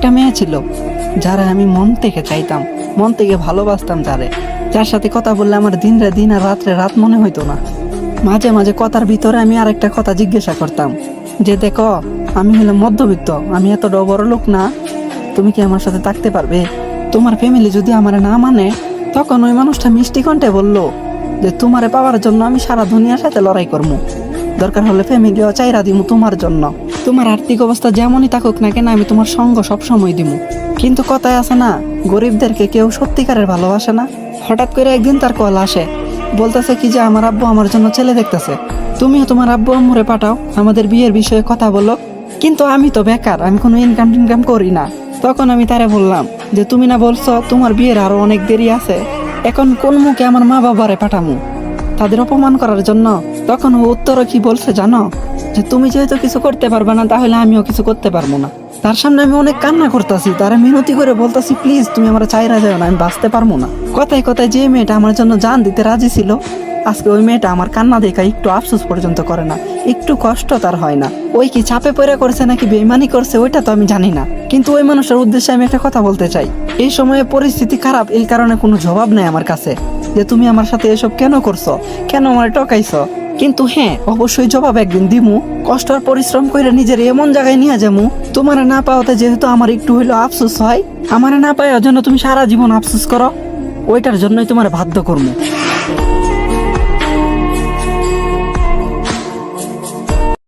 একটা মেয়ে ছিল যারা আমি মন থেকে চাইতাম, মন থেকে ভালোবাসতাম, যার সাথে কথা বললে আমার দিনরে দিন আর রাত্রে রাত মনে হইতো না। মাঝে মাঝে কথার ভিতরে আমি আরেকটা কথা জিজ্ঞাসা করতাম যে দেখো, আমি হলাম মধ্যবিত্ত, আমি এত বড় লোক না, তুমি কি আমার সাথে থাকতে পারবে? তোমার ফ্যামিলি যদি আমার না মানে, তখন ওই মানুষটা মিষ্টি কণ্ঠে বললো যে তোমারে পাওয়ার জন্য আমি সারা দুনিয়ার সাথে লড়াই করবো, দরকার হলে ফ্যামিলিও চাইরা দিব তোমার জন্য। তোমার আর্থিক অবস্থা যেমনই থাকুক না কেন, আমি তোমার সঙ্গ সবসময় দিব। কিন্তু কথায় আছে না, গরিবদেরকে কেউ সত্যিকারের ভালোবাসে না। হঠাৎ করে একদিন তার কল আসে, বলতেছে কি যে আমার আব্বু আমার জন্য ছেলে দেখতেছে, তুমিও তোমার আব্বু আম্মুরে পাঠাও, আমাদের বিয়ের বিষয়ে কথা বলো। কিন্তু আমি তো বেকার, আমি কোনো ইনকাম করি না। তখন আমি তারে বললাম যে তুমি না বলছো তোমার বিয়ের আরো অনেক দেরি আছে, এখন কোন মুখে আমার মা বাবারে পাঠামু তাদের অপমান করার জন্য? তখন ও উত্তরও কি বলছে জানো, যে তুমি যেহেতু কিছু করতে পারবে না, তাহলে আমিও কিছু করতে পারবো না। তার সামনে আমি অনেক কান্না করতেছি, তারা মিনতি করে বলতেছি প্লিজ তুমি আমার চাইরা যাও না, আমি বাঁচতে পারবো না। কথায় কথায় যে মেয়েটা আমার জন্য জান দিতে রাজি ছিল, আজকে ওই মেয়েটা আমার কান্না দেখা একটু আফসোস পর্যন্ত করে না, একটু কষ্ট তার হয় না। ওই কি চাপে পড়ে করছে নাকি বেইমানি করছে ওইটা তো আমি জানি না, কিন্তু ওই মানুষের উদ্দেশ্যে আমি একটা কথা বলতে চাই। এই সময়ে পরিস্থিতি খারাপ, এই কারণে কোনো জবাব নেই আমার কাছে যে তুমি আমার সাথে এসব কেন করছো, কেন আমার টকাইছো। কিন্তু হ্যাঁ, অবশ্যই জবাব একদিন দিমু, কষ্ট আর পরিশ্রম করে নিজের এমন জায়গায় নিয়ে যাবো, তোমার না পাওয়াতে যেহেতু আমার একটু হইলো আফসোস হয়, আমার না পাওয়ার জন্য তুমি সারা জীবন আফসোস করো, ওইটার জন্যই তোমার বাধ্য করবো।